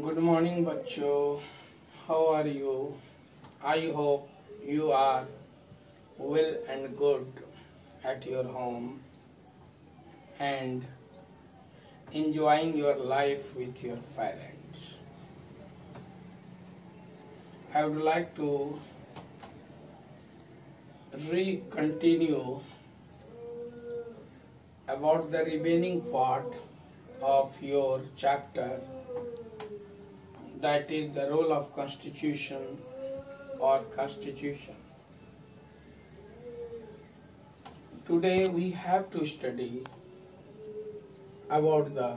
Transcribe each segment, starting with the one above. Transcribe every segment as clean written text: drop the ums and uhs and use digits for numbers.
Good morning बच्चों, how are you? I hope you are well and good at your home and enjoying your life with your parents. I would like to continue about the remaining part of your chapter, that is the role of constitution or constitution. Today we have to study about the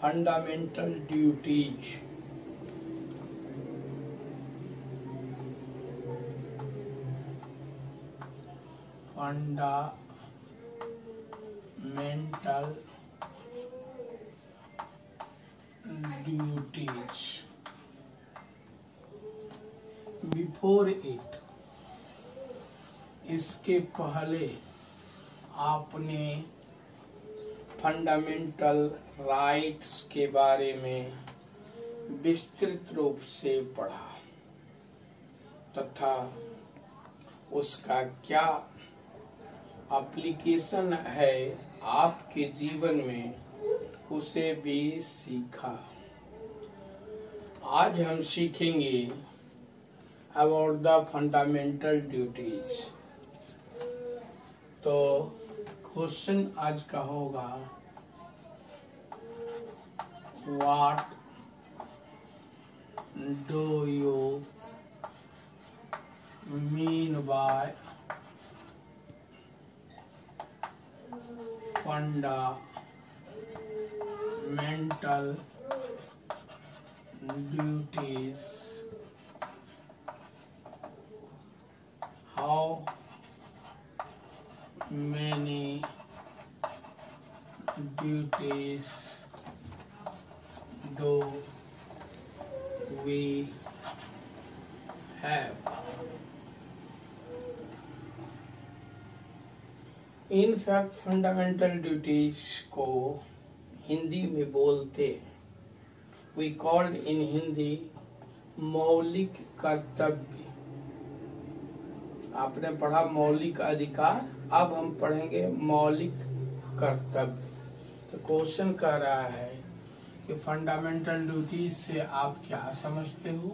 fundamental duties. Fundamental duties. Before it, इसके पहले आपने fundamental rights के बारे में विस्तृत रूप से पढ़ा तथा उसका क्या एप्लीकेशन है आपके जीवन में उसे भी सीखा। आज हम सीखेंगे about the fundamental duties। तो क्वेश्चन आज का होगा, What do you mean by fundamental duties? How many duties do we have? In fact, fundamental duties को हिंदी में बोलते, we called in हिंदी मौलिक कर्तव्य। आपने पढ़ा मौलिक अधिकार, अब हम पढ़ेंगे मौलिक कर्तव्य। तो क्वेश्चन कह रहा है कि फंडामेंटल ड्यूटीज से आप क्या समझते हो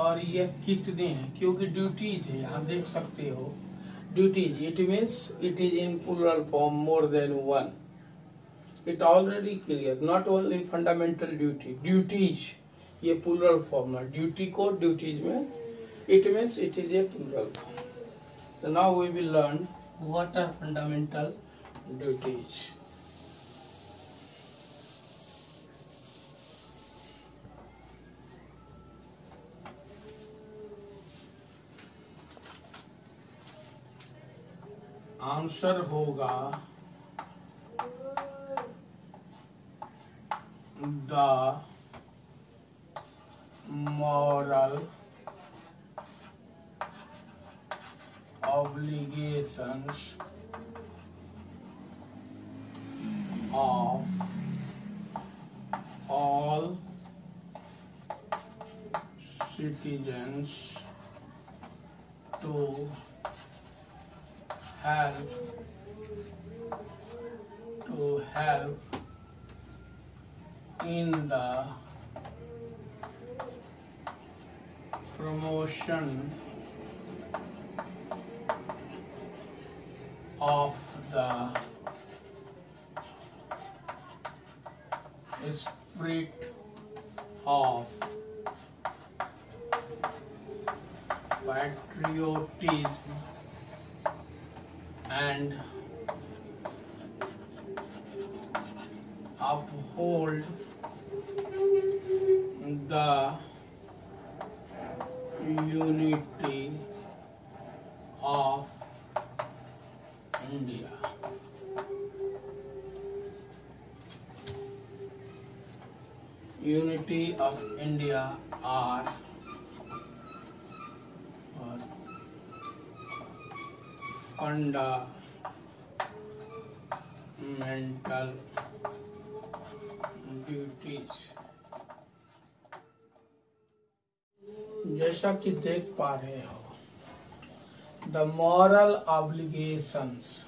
और ये कितने हैं, क्योंकि ड्यूटीज है, यहाँ देख सकते हो duties, it means it is in plural form, more than one. It already clear, not only fundamental duty, duties ये प्लूरल फॉर्म है। ड्यूटी को ड्यूटीज में it means it is a plural form. So now we will learn what are fundamental duties. Answer होगा the moral obligations of all citizens to help in the promotion of the spirit of patriotism and uphold the unity of India. Unity of India are fundamental duties. जैसा कि देख पा रहे हो, the moral obligations.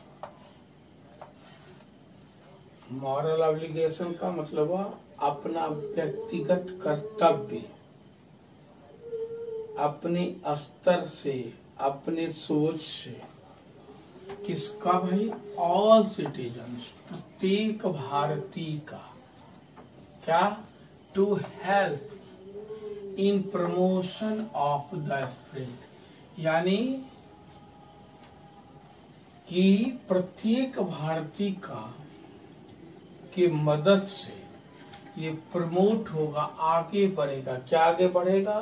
Moral obligation का मतलब है अपना व्यक्तिगत कर्तव्य, अपने स्तर से, अपने सोच से। किसका भाई? ऑल सिटीजन्स, प्रत्येक भारतीय का। क्या? To help in promotion of the spirit, यानी कि प्रत्येक भारतीय का की मदद से ये प्रमोट होगा, आगे बढ़ेगा। क्या आगे बढ़ेगा?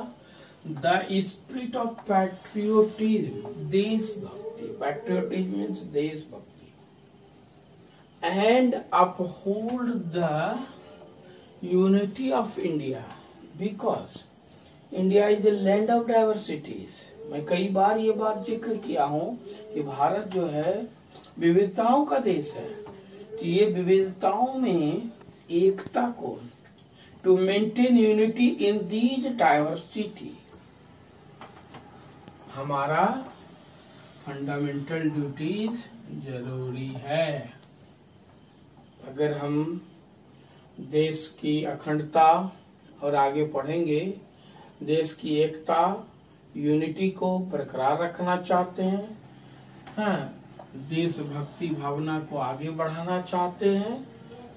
द स्पिरिट ऑफ पैट्रियोटिज्म, देशभक्ति। पैट्रियोटिज्म मीन्स देशभक्ति। And uphold the unity of India, because India is the land of diversities. मैं कई बार ये बात जिक्र किया हूँ कि भारत जो है विविधताओं का देश है। तो ये विविधताओं में एकता को, to maintain unity in these diversity, हमारा फंडामेंटल ड्यूटीज जरूरी है। अगर हम देश की अखंडता और आगे पढ़ेंगे देश की एकता, यूनिटी को बरकरार रखना चाहते हैं, हाँ, देशभक्ति भावना को आगे बढ़ाना चाहते हैं,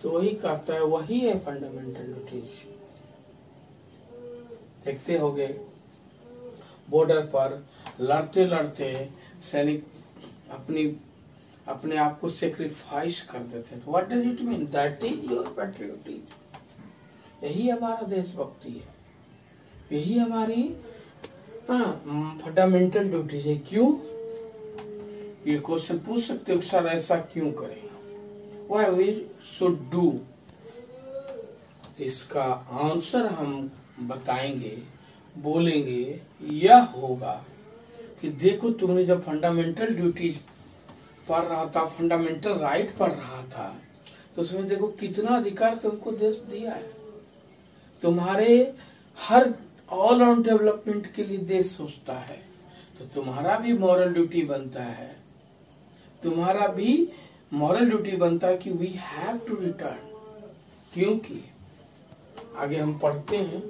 तो वही कहता है, वही है फंडामेंटल ड्यूटीज। देखते होंगे बॉर्डर पर लड़ते लड़ते सैनिक अपने आप को सेक्रीफाइस कर देते हैं। What does it mean? That is your patriotism. यही हमारा देशभक्ति है, यही हमारी फंडामेंटल ड्यूटी है। क्यों? ये क्वेश्चन पूछ सकते हो, सर ऐसा क्यों करें? Why we should do? इसका आंसर हम बताएंगे, बोलेंगे। यह होगा कि देखो, तुमने जब फंडामेंटल ड्यूटीज पढ़ रहा था, फंडामेंटल राइट पढ़ रहा था, तो उसमें देखो कितना अधिकार तुमको देश दिया है। तुम्हारे हर ऑल राउंड डेवलपमेंट के लिए देश सोचता है, तो तुम्हारा भी मॉरल ड्यूटी बनता है, तुम्हारा भी मॉरल ड्यूटी बनता है कि वी हैव टू रिटर्न। क्योंकि आगे हम पढ़ते हैं,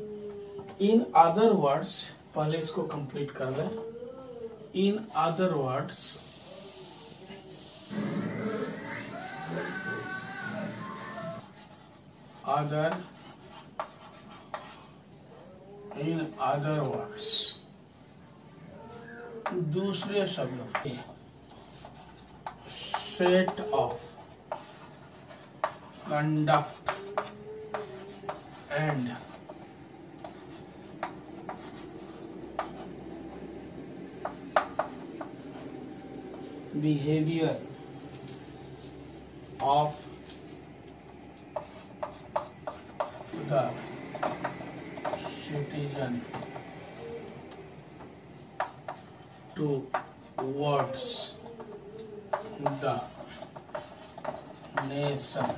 इन अदर वर्ड्स, पहले इसको कंप्लीट कर लें। In other words, in other words, दूसरे शब्दों में, set of conduct and behaviour of the citizen towards the nation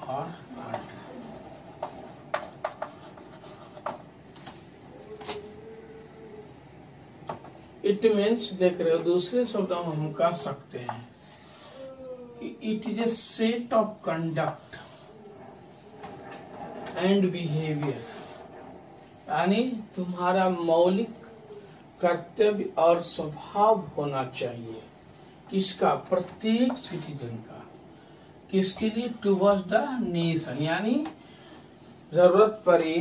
or country। It means, देख रहे हो, दूसरे शब्दों में हम कह सकते हैं कि it is A set of conduct and behaviour, यानी तुम्हारा मौलिक कर्तव्य और स्वभाव होना चाहिए। किसका? प्रत्येक सिटीजन का। किसके लिए? टुवर्ड्स द नेशन, यानी जरूरत पड़े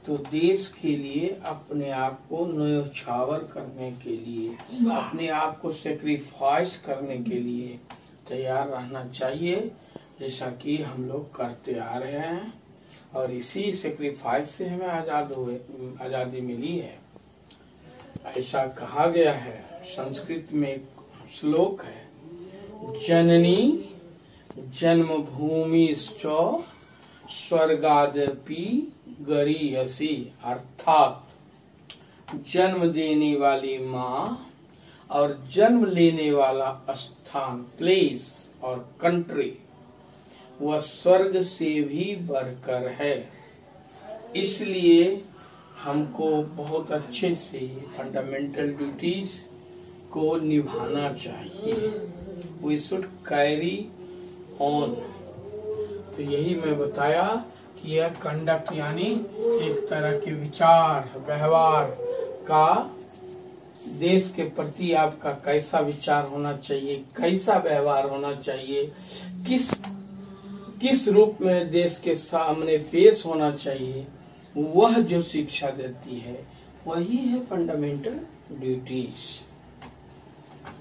तो देश के लिए अपने आप को न्योछावर करने के लिए, अपने आप को सेक्रीफाइस करने के लिए तैयार रहना चाहिए, जैसा कि हम लोग करते आ रहे हैं। और इसी सेक्रीफाइस से हमें आजादी मिली है। ऐसा कहा गया है, संस्कृत में एक श्लोक है, जननी जन्मभूमिश्च स्वर्गादपि गरीयसी, अर्थात जन्म देने वाली माँ और जन्म लेने वाला स्थान, प्लेस और कंट्री, वह स्वर्ग से भी बढ़कर है। इसलिए हमको बहुत अच्छे से फंडामेंटल ड्यूटीज को निभाना चाहिए। We should carry on. तो यही मैं बताया कि यह कंडक्ट यानी एक तरह के विचार व्यवहार का, देश के प्रति आपका कैसा विचार होना चाहिए, कैसा व्यवहार होना चाहिए, किस रूप में देश के सामने पेश होना चाहिए, वह जो शिक्षा देती है वही है फंडामेंटल ड्यूटीज।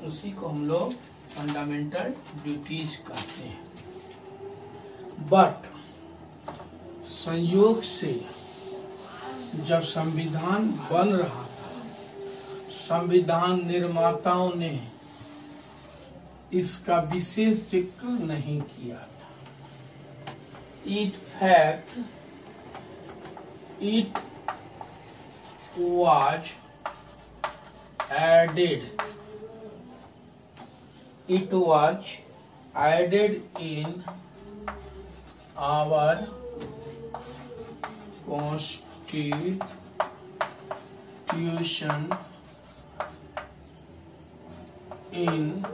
उसी को हम लोग फंडामेंटल ड्यूटीज कहते हैं। बट संयोग से जब संविधान बन रहा था, संविधान निर्माताओं ने इसका विशेष जिक्र नहीं किया था। In fact it was added in our constitution in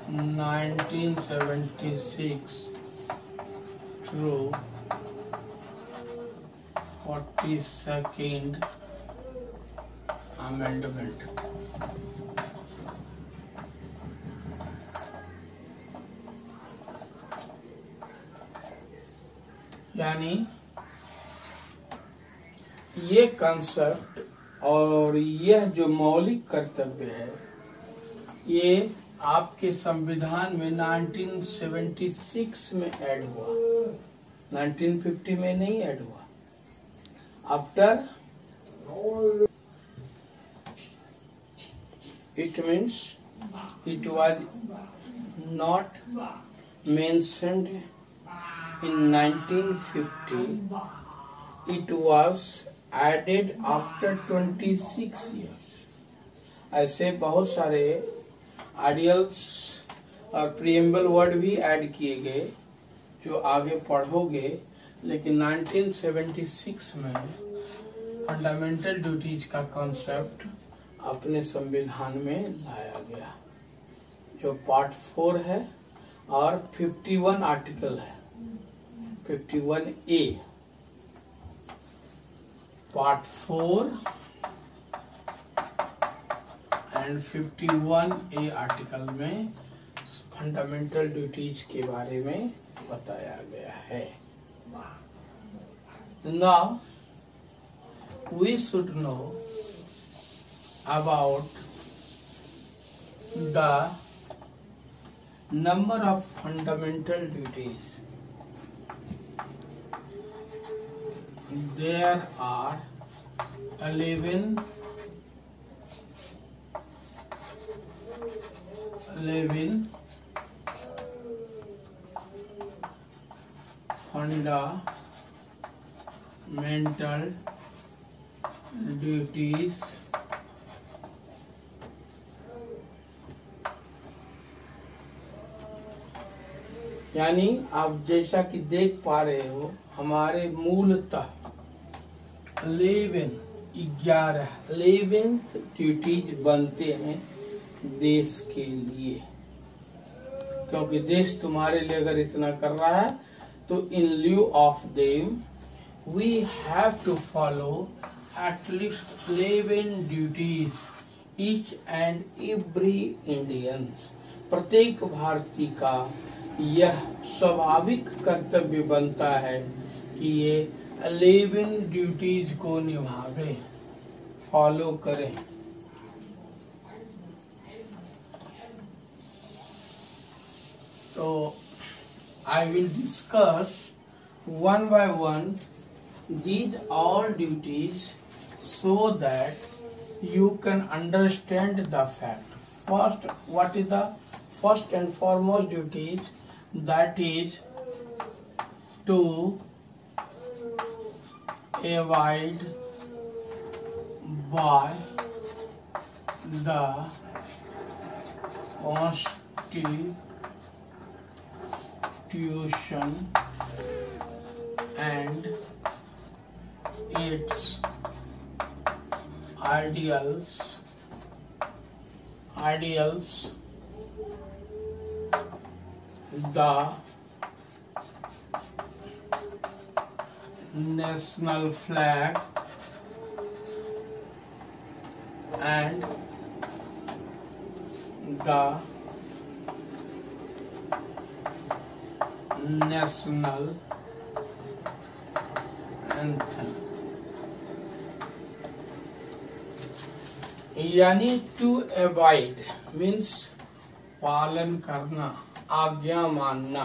1976 through 42nd amendment। यानी ये कंसेप्ट और यह जो मौलिक कर्तव्य है, ये आपके संविधान में 1976 में ऐड हुआ, 1950 में नहीं ऐड हुआ। After it means it was not mentioned in 1950, it was added after 26 years। ऐसे बहुत सारे आइडियल्स और प्रीएम्बल वर्ड भी ऐड किए गए जो आगे पढ़ोगे, लेकिन 1976 में फंडामेंटल ड्यूटीज का कॉन्सेप्ट अपने संविधान में लाया गया, जो पार्ट 4 है और 51 आर्टिकल है, 51A part 4 and 51A article में फंडामेंटल ड्यूटीज के बारे में बताया गया है। Now we should know about the number of fundamental duties। There are 11 fundamental duties यानी आप जैसा कि देख पा रहे हो, हमारे मूलतः 11 ड्यूटीज बनते हैं देश के लिए, क्योंकि देश तुम्हारे लिए अगर इतना कर रहा है तो इन lieu of them we have to follow at least 11 duties each and every Indians। प्रत्येक भारतीय का यह स्वाभाविक कर्तव्य बनता है कि ये 11 ड्यूटीज को निभावे, फॉलो करें। तो I will discuss one by one these all duties so that you can understand the fact। First, what is the first and foremost duties? That is to abide by the Constitution and its ideals the national flag and the national anthem। यानी to avoid means पालन करना, आज्ञा मानना,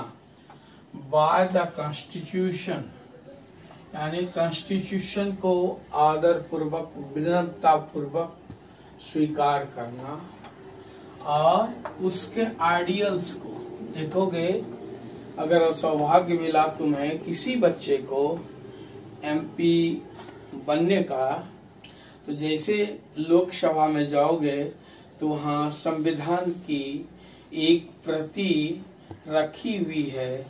by the constitution यानी constitution को आदर पूर्वक विनम्रता पूर्वक स्वीकार करना, और उसके आइडियल्स को देखोगे। अगर सौभाग्य मिला तुम्हें किसी बच्चे को MP बनने का, तो जैसे लोकसभा में जाओगे तो वहाँ संविधान की एक प्रति रखी हुई है।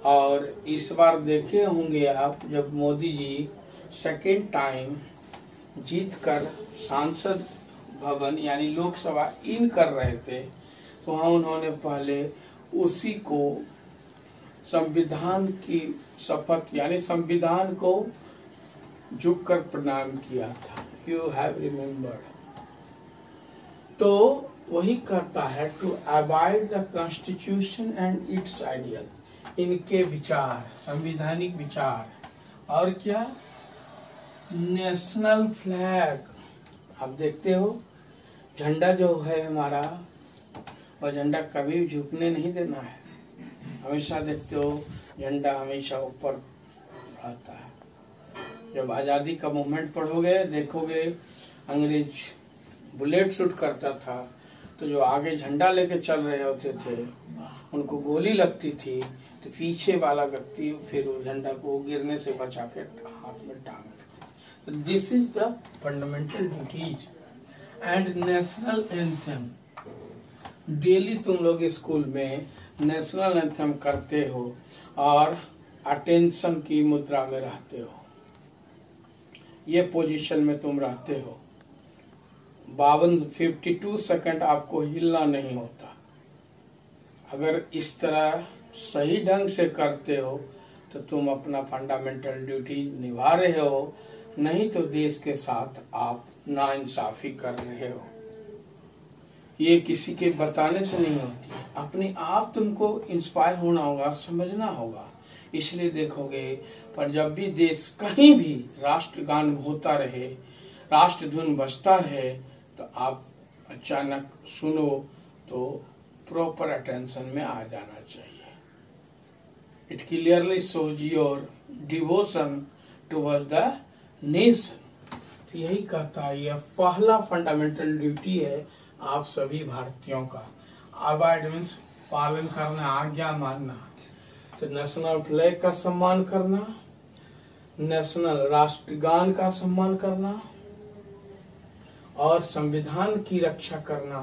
और इस बार देखे होंगे आप, जब मोदी जी सेकेंड टाइम जीतकर सांसद भवन यानी लोकसभा इन कर रहे थे, तो वहाँ उन्होंने पहले उसी को संविधान की शपथ यानी संविधान को झुककर प्रणाम किया था। You have remembered. तो वही कहता है to avoid the constitution and its ideal, इनके विचार, संवैधानिक विचार। और क्या, नेशनल फ्लैग। आप देखते हो झंडा जो है हमारा, वह झंडा कभी भी झुकने नहीं देना है। हमेशा देखते हो झंडा हमेशा ऊपर रहता है। जब आजादी का मूवमेंट पढ़ोगे देखोगे अंग्रेज बुलेट शूट करता था, तो जो आगे झंडा लेके चल रहे होते थे उनको गोली लगती थी, तो पीछे वाला व्यक्ति फिर वो झंडा को गिरने से बचा के हाथ में टांग। This is the fundamental duties and national anthem. Daily तुम लोग स्कूल में नेशनल एंथम करते हो और अटेंशन की मुद्रा में रहते हो, ये पोजीशन में तुम रहते हो। 52 सेकंड आपको हिलना नहीं होता। अगर इस तरह सही ढंग से करते हो तो तुम अपना फंडामेंटल ड्यूटी निभा रहे हो, नहीं तो देश के साथ आप नाइंसाफी कर रहे हो। ये किसी के बताने से नहीं होती, अपने आप तुमको इंस्पायर होना होगा, समझना होगा। इसलिए देखोगे पर जब भी देश कहीं भी राष्ट्रगान होता रहे, राष्ट्रधुन बजता रहे, तो आप अचानक सुनो तो प्रॉपर अटेंशन में आ जाना चाहिए। It clearly shows your devotion towards the nation. तो यही कहता है, यह पहला फंडामेंटल ड्यूटी है आप सभी भारतीयों का। अवॉइड मीन्स पालन करना, आज्ञा मानना। तो नेशनल फ्लैग का सम्मान करना, नेशनल राष्ट्रगान का सम्मान करना, और संविधान की रक्षा करना,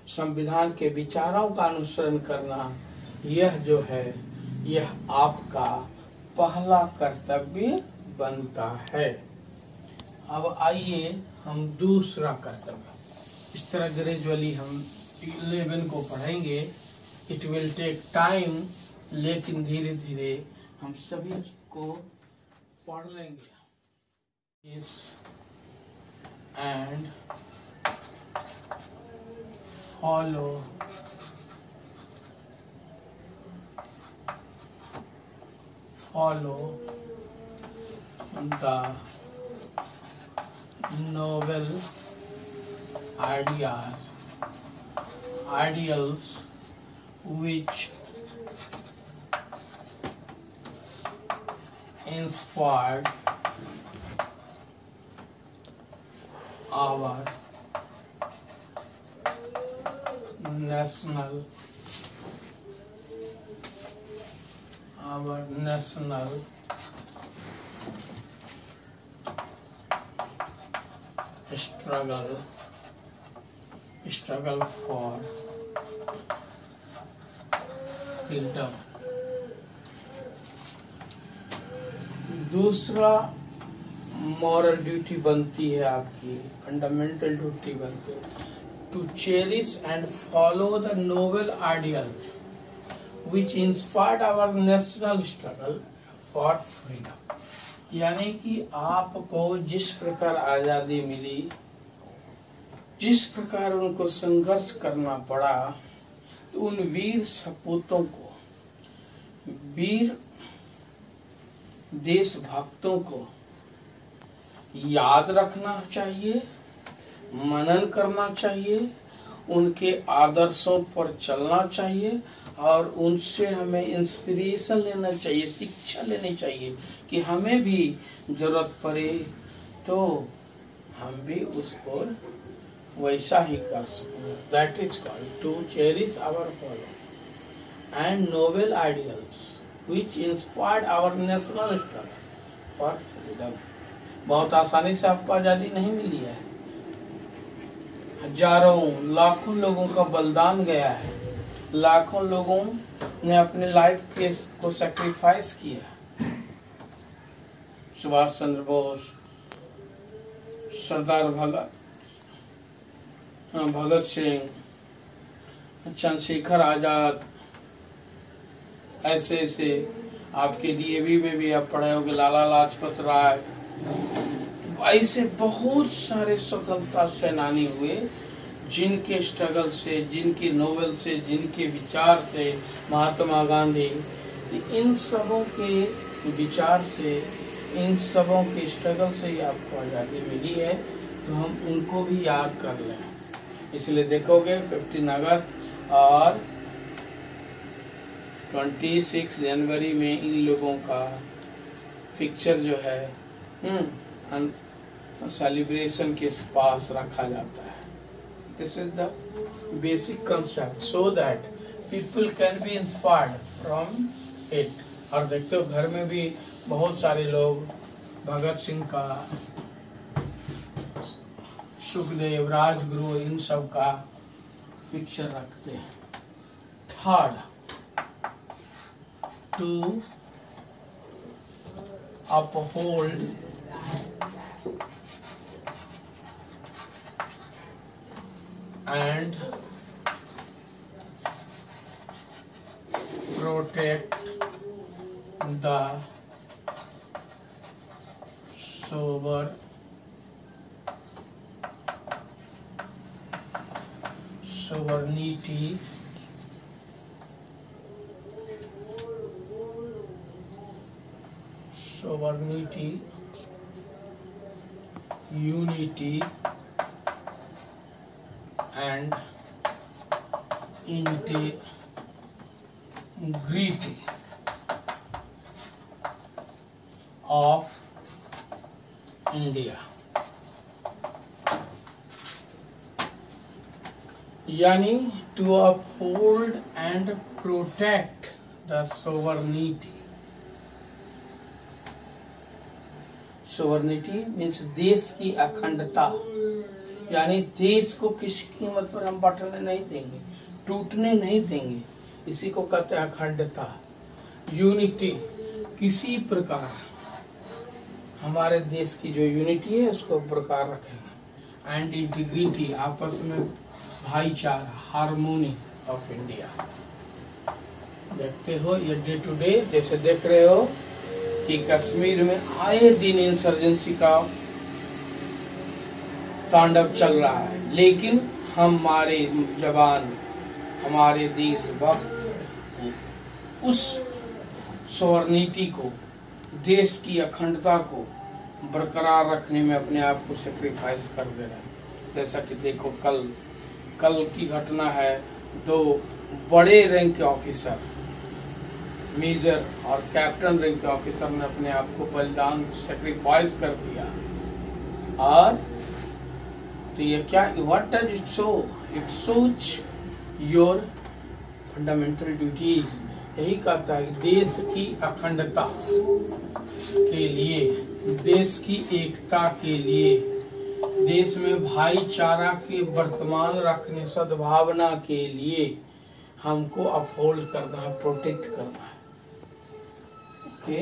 संविधान के विचारों का अनुसरण करना, यह जो है यह आपका पहला कर्तव्य बनता है। अब आइए हम दूसरा कर्तव्य, इस तरह ग्रेजुअली हम 11 को पढ़ेंगे। इट विल टेक टाइम, लेकिन धीरे धीरे हम सभी को पढ़ लेंगे। इस and follow the novel ideals which inspired our national struggle for freedom, दूसरा मॉरल ड्यूटी बनती है आपकी, फंडामेंटल ड्यूटी बनती है, to cherish and follow the noble ideals which inspired our national struggle for freedom. यानी कि आपको जिस प्रकार आजादी मिली, जिस प्रकार उनको संघर्ष करना पड़ा, तो उन वीर सपूतों को, वीर देशभक्तों को याद रखना चाहिए, मनन करना चाहिए, उनके आदर्शों पर चलना चाहिए और उनसे हमें इंस्पिरेशन लेना चाहिए, शिक्षा लेनी चाहिए कि हमें भी जरूरत पड़े तो हम भी उसको वैसा ही कर सकें। That is called to cherish our follow and noble ideals which inspired our national struggle for freedom। बहुत आसानी से आपको आजादी नहीं मिली है, हजारों लाखों लोगों का बलिदान गया है, लाखों लोगों ने अपने लाइफ को सैक्रिफाइस किया। सुभाष चंद्र बोस, सरदार भगत सिंह, चंद्रशेखर आजाद, ऐसे ऐसे आपके डीएवी में भी आप पढ़े होंगे, लाला लाजपत राय, ऐसे बहुत सारे स्वतंत्रता सेनानी हुए जिनके स्ट्रगल से, जिनके नोवेल से, जिनके विचार से, महात्मा गांधी, इन सबों के विचार से, इन सबों के स्ट्रगल से ही आपको आज़ादी मिली है। तो हम उनको भी याद कर लें। इसलिए देखोगे 15 अगस्त और 26 जनवरी में इन लोगों का पिक्चर जो है सेलिब्रेशन के पास रखा जाता है। This is the basic concept so that people can be inspired from it. और देखते हो घर में भी बहुत सारे लोग भगत सिंह का, सुखदेव, राजगुरु, इन सब का पिक्चर रखते हैं। Third, to uphold and protect the sovereignty unity and integrity of India। यानी to uphold and protect the sovereignty। Sovereignty means देश की अखंडता, यानी देश को किसी कीमत पर हम बंटने नहीं देंगे, टूटने नहीं देंगे, इसी को कहते हैं अखंडता। यूनिटी, किसी प्रकार हमारे देश की जो यूनिटी है उसको बरकरार रखेंगे। एंड इंटीग्रिटी, आपस में भाईचारा, हार्मोनी ऑफ इंडिया। देखते हो ये डे टू डे, जैसे देख रहे हो कि कश्मीर में आए दिन इंसर्जेंसी का तांडव चल रहा है, लेकिन हमारे जवान, हमारे देशभक्त उस सोवर्निटी को, देश की अखंडता को बरकरार रखने में अपने आप को सेक्रीफाइस कर दे रहे हैं। जैसा कि देखो कल की घटना है, 2 बड़े रैंक के ऑफिसर, मेजर और कैप्टन रैंक के ऑफिसर ने अपने आप को बलिदान, सेक्रीफाइस कर दिया। और तो ये क्या, what does it show? It shows your fundamental duties. यही कहता है देश की अखंडता के लिए, देश की एकता के लिए, देश में भाईचारा के वर्तमान रखने, सद्भावना के लिए हमको अपहोल्ड करना है, प्रोटेक्ट करना है। Okay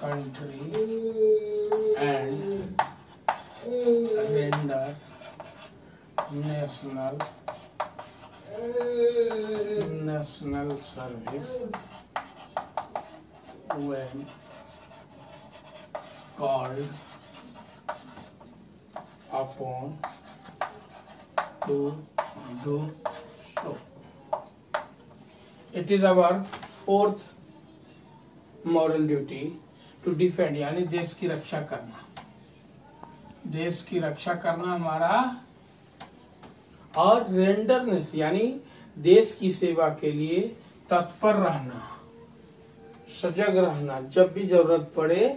country and render national service when called upon to do so. It is our fourth moral duty to defend, यानी देश की रक्षा करना। देश की रक्षा करना हमारा, और रेंडरनेस यानी देश की सेवा के लिए तत्पर रहना, सजग रहना, जब भी जरूरत पड़े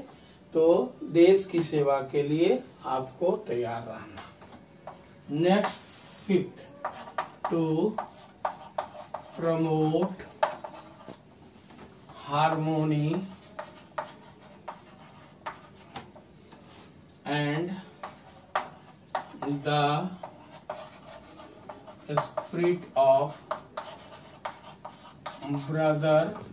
तो देश की सेवा के लिए आपको तैयार रहना। Next fifth, to promote harmony and the spirit of brotherhood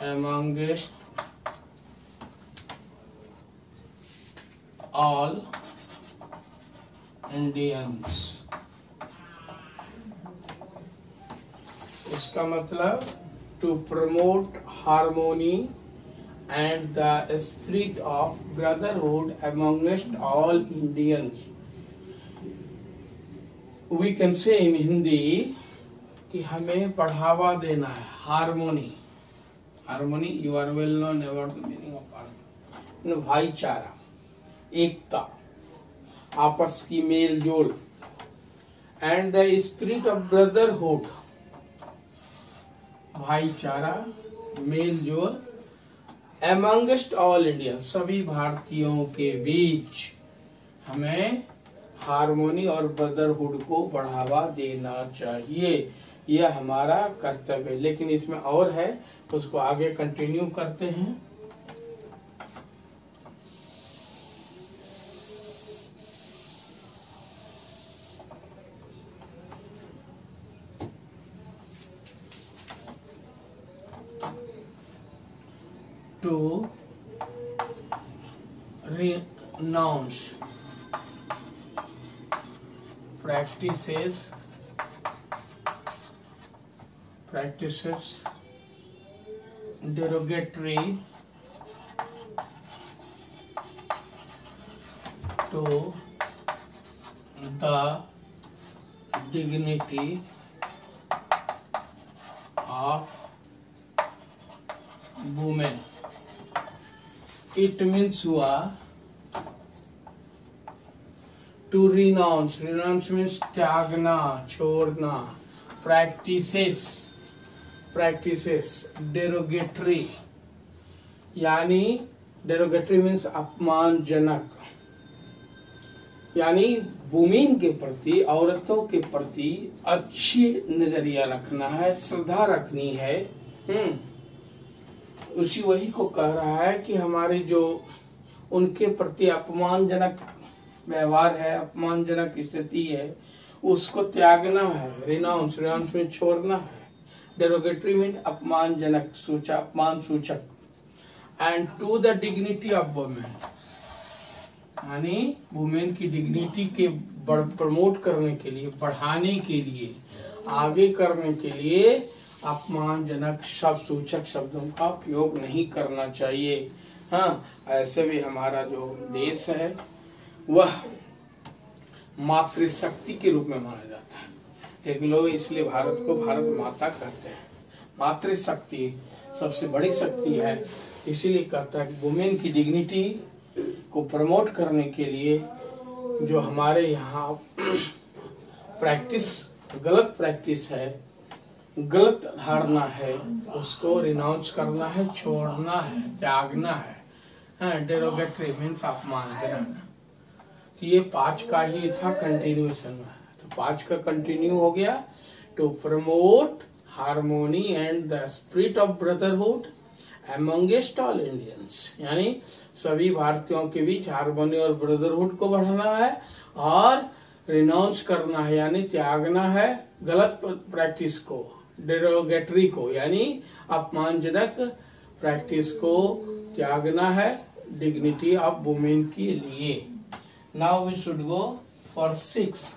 amongst all Indians। इसका मतलब to promote harmony and the spirit of brotherhood amongst all Indians। We can say in Hindi कि हमें बढ़ावा देना है harmony. Harmony you are well known about the meaning of harmony, भाईचारा, एकता, आपस की मेल जोल, and the spirit of brotherhood, भाईचारा, मेल जोल, amongst all Indians, सभी भारतीयों के बीच हमें हार्मोनी और ब्रदरहुड को बढ़ावा देना चाहिए। यह हमारा कर्तव्य है। लेकिन इसमें और है, उसको आगे कंटिन्यू करते हैं। To renounce practices derogatory to the dignity of women। It means हुआ to renounce, renounce means त्यागना, छोड़ना, practices derogatory, यानी derogatory means अपमानजनक, यानी वुमेन के प्रति, औरतों के प्रति अच्छी नजरिया रखना है, श्रद्धा रखनी है। उसी वही को कह रहा है कि हमारे जो उनके प्रति अपमानजनक व्यवहार है, अपमानजनक स्थिति है, उसको त्यागना है। रिनाउंस, रिनाउंस में छोड़ना है। डेरोगेटरी मीन अपमानजनक, सूचक, अपमान सूचक। And to the dignity of women, यानी वुमेन की डिग्निटी के प्रमोट करने के लिए, बढ़ाने के लिए, आगे करने के लिए अपमानजनक शब्द, सूचक शब्दों का उपयोग नहीं करना चाहिए। हाँ, ऐसे भी हमारा जो देश है वह मातृशक्ति के रूप में माना जाता है। एक लोग इसलिए भारत को भारत माता कहते हैं। मातृशक्ति सबसे बड़ी शक्ति है, इसीलिए कहता है कि वुमेन की डिग्निटी को प्रमोट करने के लिए जो हमारे यहाँ गलत प्रैक्टिस है, गलत धारणा है, उसको रिनाउंस करना है, छोड़ना है, त्यागना है। डेरोगेटरी मीन्स अपमानजनक। तो ये 5 का ही था कंटिन्यूएशन में, तो 5 का कंटिन्यू हो गया। To promote harmony and the spirit of brotherhood amongst all Indians, यानी सभी भारतीयों के बीच हार्मोनी और ब्रदरहुड को बढ़ाना है, और रिनाउंस करना है यानी त्यागना है गलत प्रैक्टिस को, डेरोगेटरी को यानी अपमानजनक प्रैक्टिस को त्यागना है डिग्निटी ऑफ वुमेन के लिए। Now we should go for 6।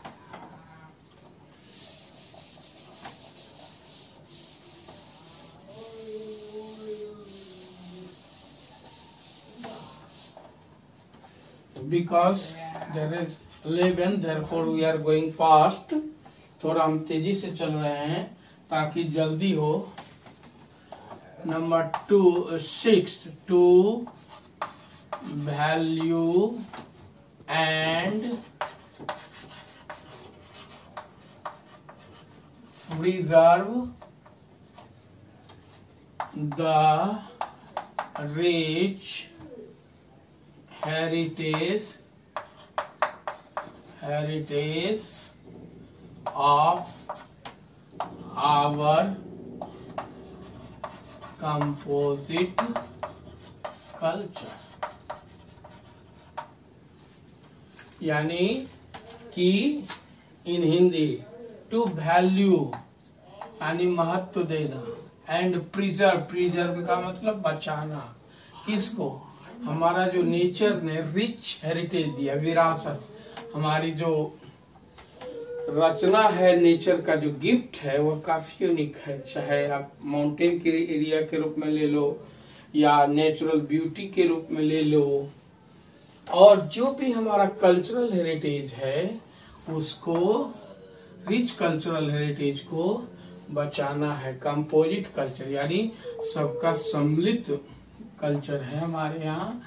Because there is 11, therefore we are going fast। थोड़ा हम तेजी से चल रहे हैं ताकि जल्दी हो। Number 6, to value and preserve the rich heritage of our composite culture। यानी कि इन हिंदी टू वैल्यू यानी महत्व देना, एंड प्रिजर्व का मतलब बचाना। किसको? हमारा जो नेचर ने रिच हेरिटेज दिया, विरासत, हमारी जो रचना है, नेचर का जो गिफ्ट है वो काफी यूनिक है। चाहे आप माउंटेन के एरिया के रूप में ले लो या नेचुरल ब्यूटी के रूप में ले लो, और जो भी हमारा कल्चरल हेरिटेज है उसको, रिच कल्चरल हेरिटेज को बचाना है। कंपोजिट कल्चर यानी सबका सम्मिलित कल्चर है हमारे यहाँ।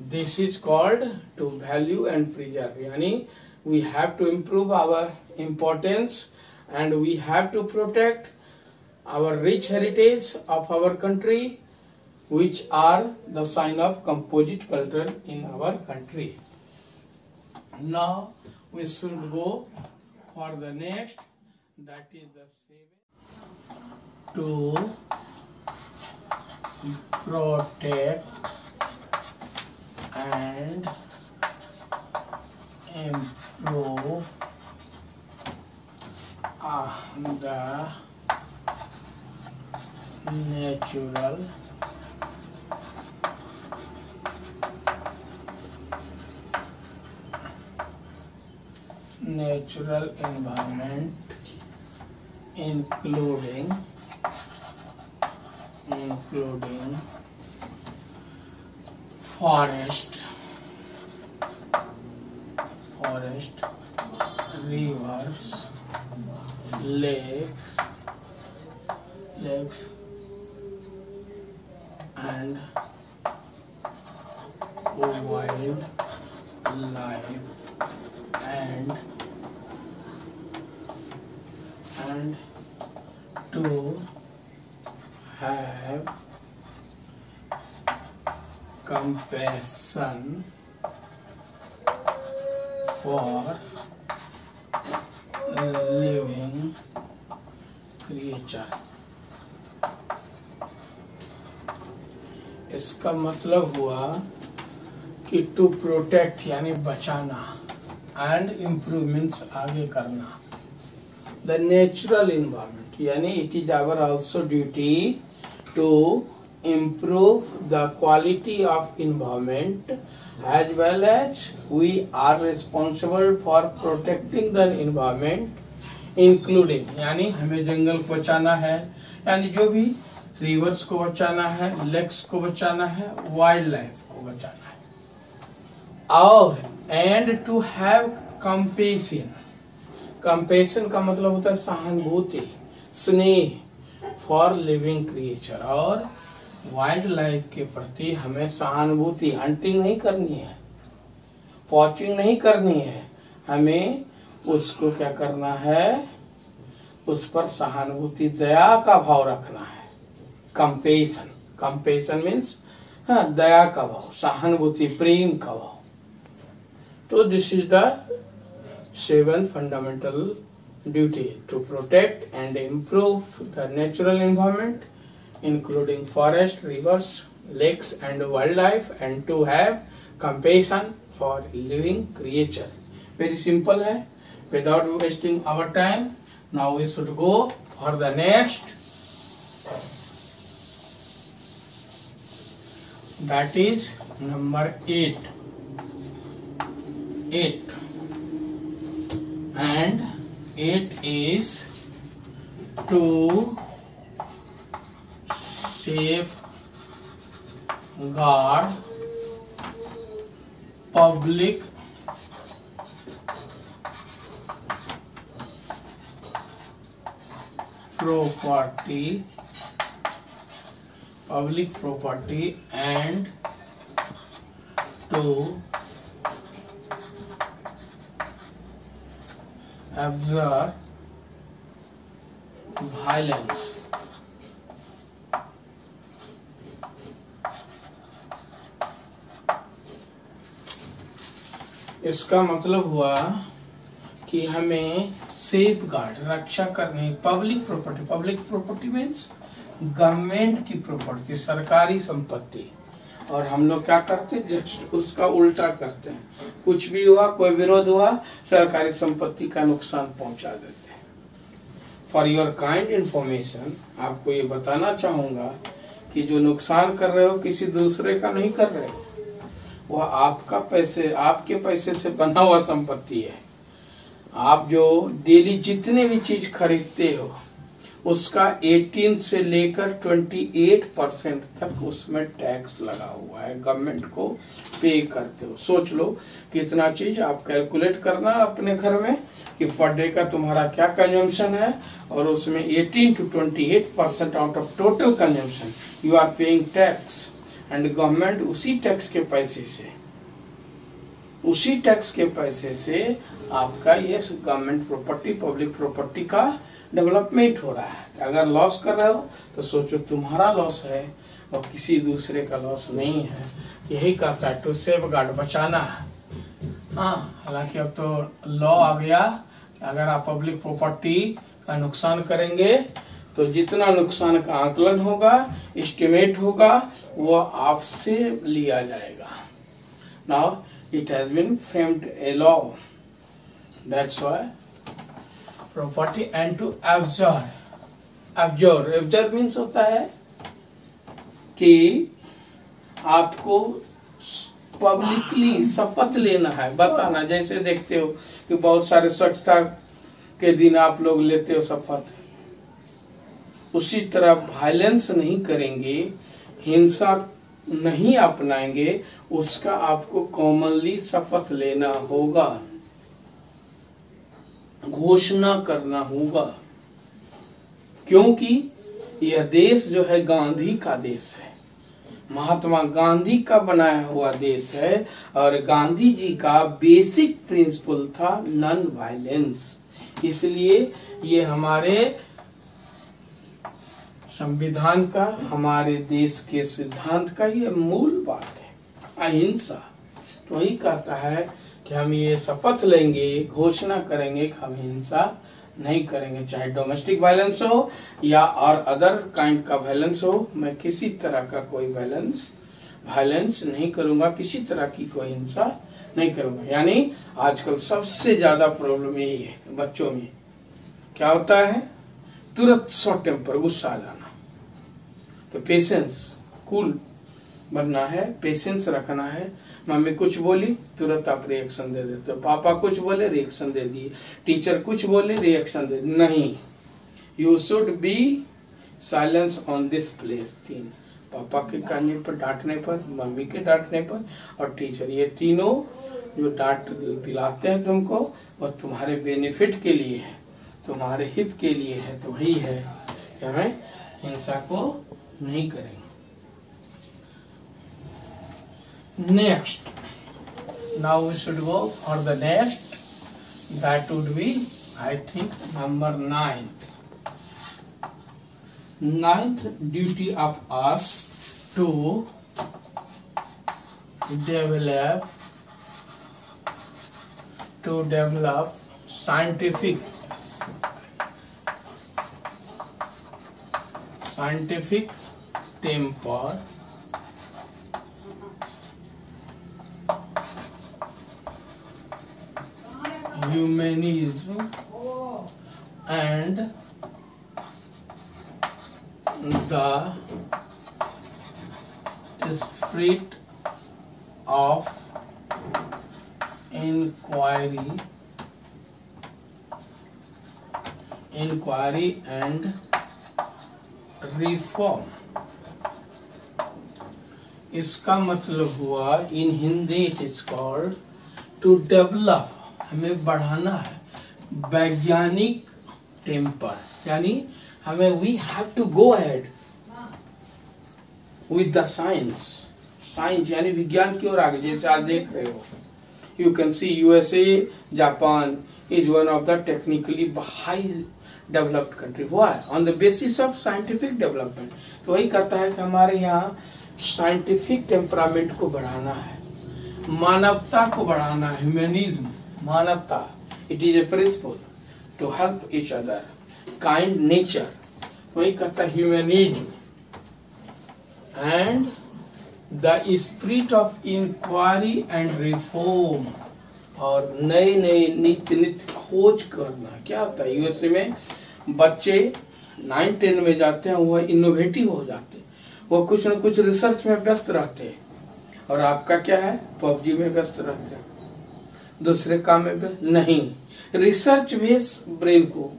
This is called to value and preserve, यानी we have to improve our importance and we have to protect our rich heritage of our country, which are the sign of composite culture in our country. Now we should go for the next, that is the 7, to protect and improve the natural environment, including forest, rivers, lakes and wildlife, and to have compassion for living creature। इसका मतलब हुआ कि to protect यानी बचाना, and improvements आगे करना, the natural environment, यानी it is our also duty to improve the quality of environment, as well as we are responsible for protecting the environment, including यानी हमें जंगल को बचाना है, यानी जो भी रिवर्स को बचाना है, लेक्स को बचाना है, वाइल्ड लाइफ को बचाना है, और and to have compassion. Compassion का मतलब होता है सहानुभूति, स्नेह फॉर लिविंग क्रिएचर, और वाइल्ड लाइफ के प्रति हमें सहानुभूति, हंटिंग नहीं करनी है, वॉचिंग नहीं करनी है, हमें उसको क्या करना है, उस पर सहानुभूति, दया का भाव रखना है। कंपेशन मीन्स दया का भाव, सहानुभूति, प्रेम का भाव। तो this is the 7th fundamental duty, to protect and improve the natural environment, including forest, rivers, lakes and wildlife, and to have compassion for living creature। Very simple है, without wasting our time Now we should go for the next. That is number 8. 8. And 8 is to safeguard public property and to observe violence. इसका मतलब हुआ कि हमें safe guard रक्षा करने public property means government की property, सरकारी संपत्ति। और हम लोग क्या करते हैं, जस्ट उसका उल्टा करते हैं। कुछ भी हुआ, कोई विरोध हुआ, सरकारी संपत्ति का नुकसान पहुंचा देते हैं। फॉर योर काइंड इंफॉर्मेशन, आपको ये बताना चाहूंगा कि जो नुकसान कर रहे हो किसी दूसरे का नहीं कर रहे हो, वह आपके पैसे से बना हुआ संपत्ति है। आप जो डेली जितने भी चीज खरीदते हो उसका 18 से लेकर 28% तक उसमें टैक्स लगा हुआ है, गवर्नमेंट को पे करते हो। सोच लो कितना चीज आप कैलकुलेट करना अपने घर में कि पर डे का तुम्हारा क्या कंजम्पशन है, और उसमें 18 to 28% out of total consumption you are paying tax. And government उसी टैक्स के पैसे से आपका ये गवर्नमेंट प्रॉपर्टी, पब्लिक प्रॉपर्टी का डेवलपमेंट हो रहा है। अगर लॉस कर रहे हो तो सोचो तुम्हारा लॉस है और किसी दूसरे का लॉस नहीं है। यही कहता है टू सेव गार्ड, बचाना है। हाँ, हालांकि अब तो लॉ आ गया कि अगर आप पब्लिक प्रॉपर्टी का नुकसान करेंगे तो जितना नुकसान का आकलन होगा, एस्टिमेट होगा, वो आपसे लिया जाएगा। Now it has been framed a law, that's why property and to absorb means होता है कि आपको पब्लिकली शपथ लेना है, बताना। जैसे देखते हो कि बहुत सारे स्वच्छता के दिन आप लोग लेते हो शपथ, उसी तरह वायलेंस नहीं करेंगे, हिंसा नहीं अपनाएंगे, उसका आपको कॉमनली शपथ लेना होगा, घोषणा करना होगा। क्योंकि यह देश जो है गांधी का देश है, महात्मा गांधी का बनाया हुआ देश है, और गांधी जी का बेसिक प्रिंसिपल था नॉन वायलेंस। इसलिए ये हमारे संविधान का, हमारे देश के सिद्धांत का ये मूल बात है, अहिंसा। तो वही कहता है कि हम ये शपथ लेंगे, घोषणा करेंगे कि हम हिंसा नहीं करेंगे, चाहे डोमेस्टिक वायलेंस हो या और अदर काइंड का वायलेंस हो। मैं किसी तरह का कोई वायलेंस नहीं करूंगा, किसी तरह की कोई हिंसा नहीं करूंगा। यानी आजकल सबसे ज्यादा प्रॉब्लम यही है बच्चों में। क्या होता है, तुरंत शॉर्ट टेम्पर, गुस्सा आ जाना। तो पेशेंस, कूल बनना है, पेशेंस रखना है। मम्मी कुछ बोली तुरंत आप रिएक्शन दे देते हो, पापा कुछ बोले रिएक्शन दे दिए, टीचर कुछ बोले रिएक्शन दे दिए। नहीं, you should be silence on this place. 3, पापा के कहने पर, डांटने पर, मम्मी के डांटने पर और टीचर, ये तीनों जो डांट दिलाते हैं तुमको, वो तुम्हारे बेनिफिट के लिए है, तुम्हारे हित के लिए है। तो वही है कि हमें हिंसा को नहीं करेंगे। Next, now we should go for the next. That would be, I think, number 9. 9th duty of us to develop scientific temper humanism and the spirit of inquiry and reform। इसका मतलब हुआ in Hindi it is called to develop, हमें बढ़ाना है वैज्ञानिक temper, यानी हमें we have to go ahead with the science यानी विज्ञान की ओर आगे। जैसे आज देख रहे हो you can see USA Japan is one of the technically high developed country. Why? On the basis of scientific development. तो वही कहता है कि हमारे यहाँ साइंटिफिक टेम्परामेंट को बढ़ाना है, मानवता को बढ़ाना है, ह्यूमनिज्म, मानवता। It is a principle to help each other, kind nature. वही कहता है humanism and the spirit of inquiry and reform, और नए नए नित्य खोज करना। क्या होता है यूएसए में बच्चे 9-10 में जाते हैं, वह इनोवेटिव हो जाते हैं, वो कुछ न कुछ रिसर्च में व्यस्त रहते हैं। और आपका क्या है, पबजी में व्यस्त रहते हैं, दूसरे काम में नहीं। रिसर्च बेस ब्रेन को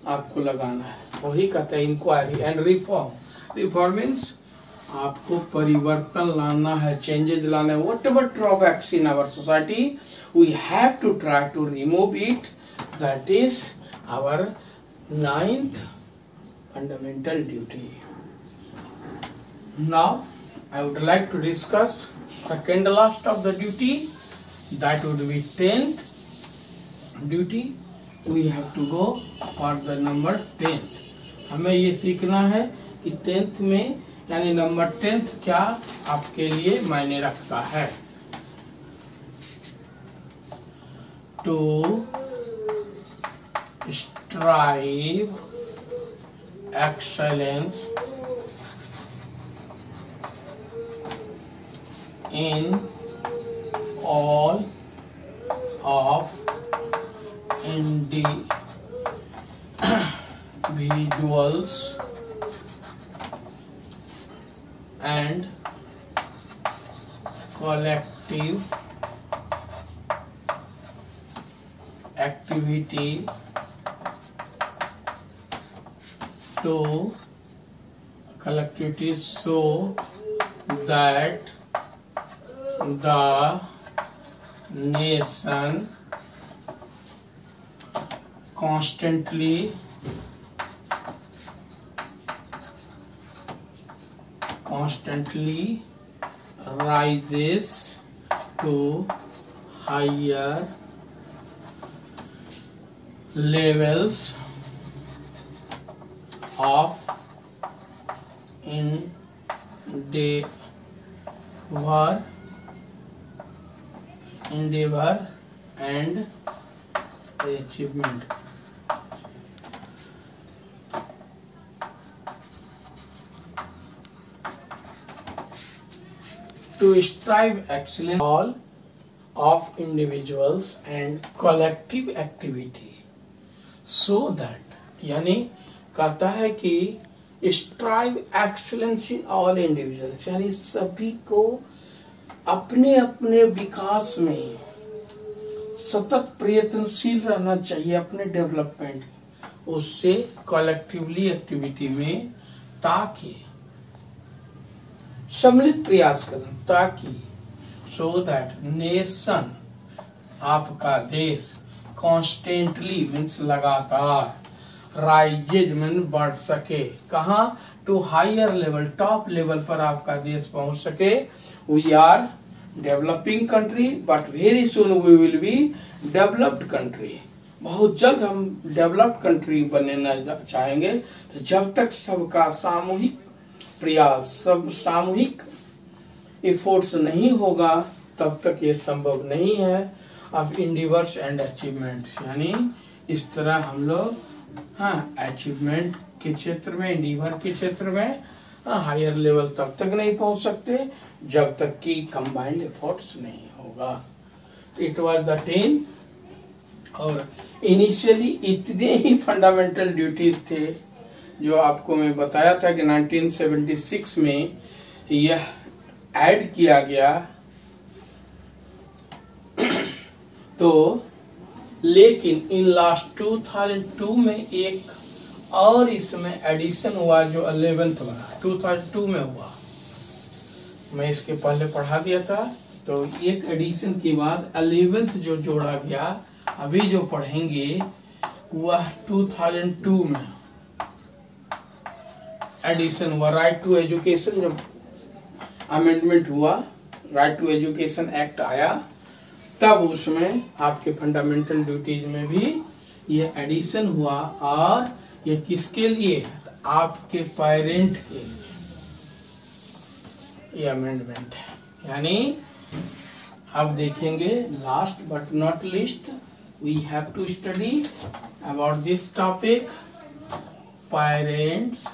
आपको लगाना है। वही कहते हैं inquiry and reform. Reform means आपको परिवर्तन लाना है, चेंजेस लाना है। Whatever drawbacks in our society we have to try to remove it. That is our 9th fundamental duty. Now I would like to discuss second last of the duty, that would be 10th duty. We have to go for the number 10th. हमें ये सीखना है कि 10th में यानी number 10th क्या आपके लिए मायने रखता है। To strive excellence in all of individuals and collective activity so that the nation constantly rises to higher levels of endeavor and achievement. To strive excellence all of individuals and collective activity so that, यानी कहता है कि strive excellence in all individuals, यानी सभी को अपने अपने विकास में सतत प्रयत्नशील रहना चाहिए, अपने डेवलपमेंट उससे कलेक्टिवली एक्टिविटी में, ताकि सम्मिलित प्रयास करें, ताकि सो दैट नेशन आपका देश कॉन्स्टेंटली मीन्स लगातार, राइजेज मीन बढ़ सके, कहाँ to higher level, top level पर आपका देश पहुंच सके। We are developing country but very soon we will be developed country. बहुत जल्द हम डेवलप्ड कंट्री बनना चाहेंगे। तो जब तक सबका सामूहिक प्रयास, सब सामूहिक एफर्ट्स नहीं होगा तब तक ये संभव नहीं है। ऑफ इंडिवर्स एंड अचीवमेंट, यानी इस तरह हम लोग अचीवमेंट के क्षेत्र में, इंडिवर के क्षेत्र में हायर लेवल तब तक नहीं पहुंच सकते जब तक कि कंबाइंड एफर्ट्स नहीं होगा। इट वाज द 10 और इनिशियली इतने ही फंडामेंटल ड्यूटीज थे जो आपको मैं बताया था कि 1976 में यह ऐड किया गया। तो लेकिन इन लास्ट 2002 में एक और इसमें एडिशन हुआ जो 11th बना, 2002 में हुआ। मैं इसके पहले पढ़ा दिया था। तो एक एडिशन के बाद 11th जो जोड़ा गया, अभी जो पढ़ेंगे वह 2002 में एडिशन हुआ। राइट टू एजुकेशन जब अमेंडमेंट हुआ, राइट टू एजुकेशन एक्ट आया, तब उसमें आपके फंडामेंटल ड्यूटीज में भी ये एडिशन हुआ। और ये किसके लिए? आपके पेरेंट के लिए ये अमेंडमेंट है। यानी अब देखेंगे, last but not least we have to study about this topic, parents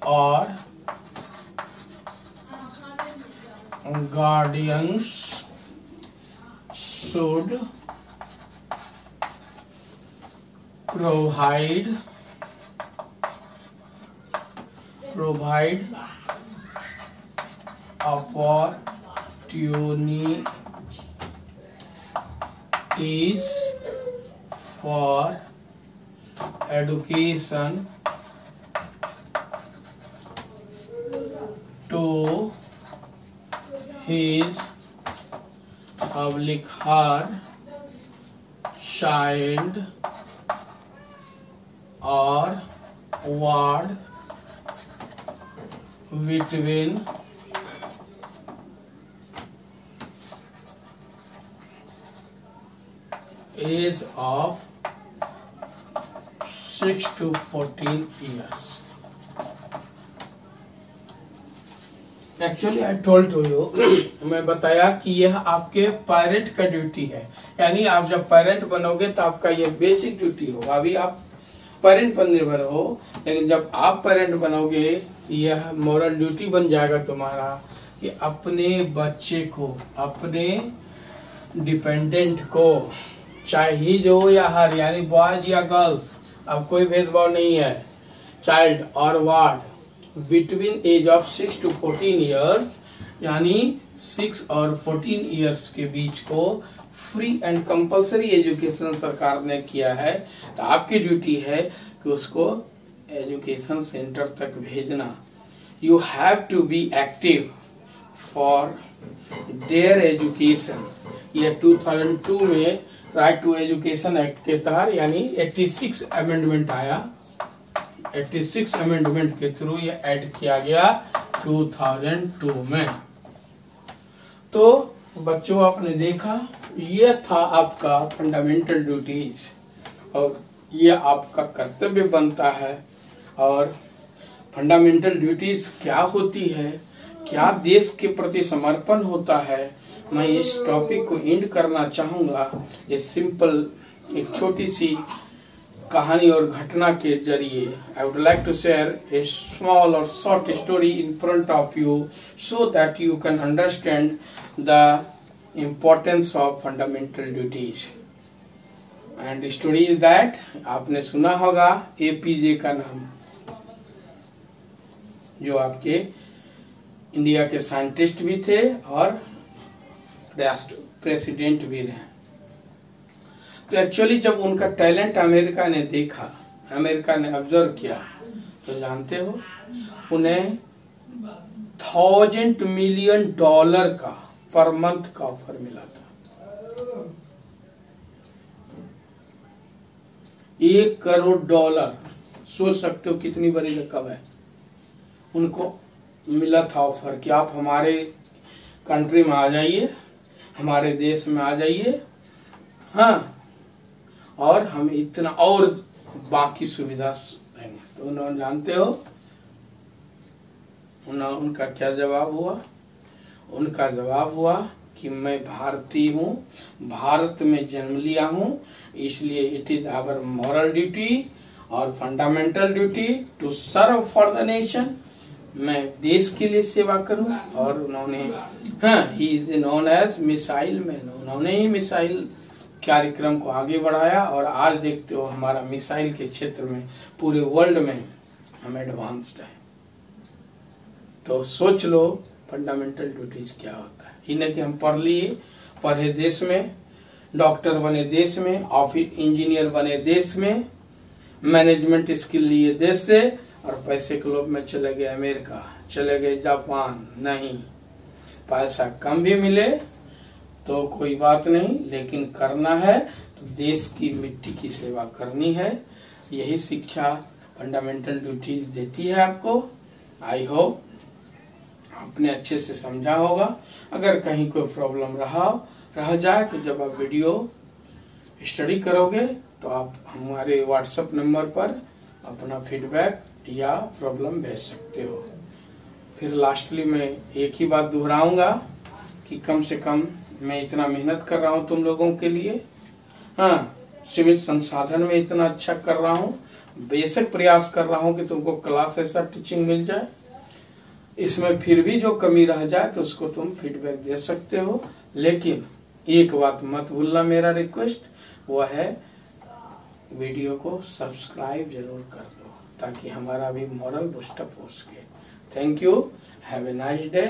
और guardians should provide opportunities for education to his public her child or ward between age of 6 to 14 years. Actually I told to you, मैं बताया कि यह आपके parent का duty है। यानी आप जब पेरेंट बनोगे तो आपका यह बेसिक ड्यूटी होगा। अभी आप पेरेंट पर निर्भर हो, लेकिन जब आप पेरेंट बनोगे यह मॉरल ड्यूटी बन जाएगा तुम्हारा कि अपने बच्चे को, अपने डिपेंडेंट को, चाहे ही जो या हर, यानी बॉयज या गर्ल्स, अब कोई भेदभाव नहीं है, चाइल्ड और ward between age of 6 to 14 years, यानी 6 और 14 ईयर्स के बीच को फ्री एंड कंपलसरी एजुकेशन सरकार ने किया है। तो आपकी ड्यूटी है कि उसको एजुकेशन सेंटर तक भेजना। You have to be active for their education. ये 2002 में राइट टू एजुकेशन एक्ट के तहत यानी 86 अमेंडमेंट आया। 86 अमेंडमेंट के थ्रू ये ऐड किया गया 2002 में। तो बच्चों आपने देखा, ये था आपका फंडामेंटल ड्यूटीज और ये आपका कर्तव्य बनता है। और फंडामेंटल ड्यूटीज क्या होती है, क्या देश के प्रति समर्पण होता है, मैं इस टॉपिक को एंड करना चाहूंगा। ये सिंपल एक छोटी सी कहानी और घटना के जरिए I would like to share a small और short story in front of you so that you can understand the importance of fundamental duties. And story is that, आपने सुना होगा एपीजे का नाम, जो आपके इंडिया के साइंटिस्ट भी थे और राष्ट्र प्रेसिडेंट भी रहे। तो एक्चुअली जब उनका टैलेंट अमेरिका ने देखा, अमेरिका ने ऑब्जर्व किया, तो जानते हो उन्हें $1,000 मिलियन का पर मंथ का ऑफर मिला था। $1 करोड़, सोच सकते हो कितनी बड़ी रकम है। उनको मिला था ऑफर कि आप हमारे कंट्री में आ जाइए, हमारे देश में आ जाइए, हाँ, और हम इतना और बाकी सुविधा देंगे। तो उन्होंने, जानते हो उनका क्या जवाब हुआ? उनका जवाब हुआ कि मैं भारतीय हूँ, भारत में जन्म लिया हूँ, इसलिए it is our moral duty और fundamental duty to serve for the nation, मैं देश के लिए सेवा करूं। और उन्होंने ही is known as missile man, उन्होंने ही मिसाइल कार्यक्रम को आगे बढ़ाया और आज देखते हो हमारा मिसाइल के क्षेत्र में पूरे वर्ल्ड में हम एडवांस्ड हैं। तो सोच लो फंडामेंटल ड्यूटीज क्या होता है। इन्हें कि हम पढ़ लिए, पढ़े देश में, डॉक्टर बने देश में, ऑफिस इंजीनियर बने देश में, मैनेजमेंट स्किल लिए देश से, और पैसे के लोभ में चले गए अमेरिका, चले गए जापान। नहीं, पैसा कम भी मिले तो कोई बात नहीं, लेकिन करना है तो देश की मिट्टी की सेवा करनी है। यही शिक्षा फंडामेंटल ड्यूटीज देती है आपको। आई होप आपने अच्छे से समझा होगा। अगर कहीं कोई प्रॉब्लम रह जाए तो जब आप वीडियो स्टडी करोगे तो आप हमारे व्हाट्सएप नंबर पर अपना फीडबैक या प्रॉब्लम भेज सकते हो। फिर लास्टली मैं एक ही बात दोहराऊंगा कि कम से कम मैं इतना मेहनत कर रहा हूं तुम लोगों के लिए, सीमित संसाधन में इतना अच्छा कर रहा हूं, बेशक प्रयास कर रहा हूं कि तुमको क्लास ऐसा टीचिंग मिल जाए। इसमें फिर भी जो कमी रह जाए तो उसको तुम फीडबैक दे सकते हो। लेकिन एक बात मत भूलना, मेरा रिक्वेस्ट वो है वीडियो को सब्सक्राइब जरूर कर दो ताकि हमारा भी मॉरल बूस्टअप हो सके। Thank you, have a nice day.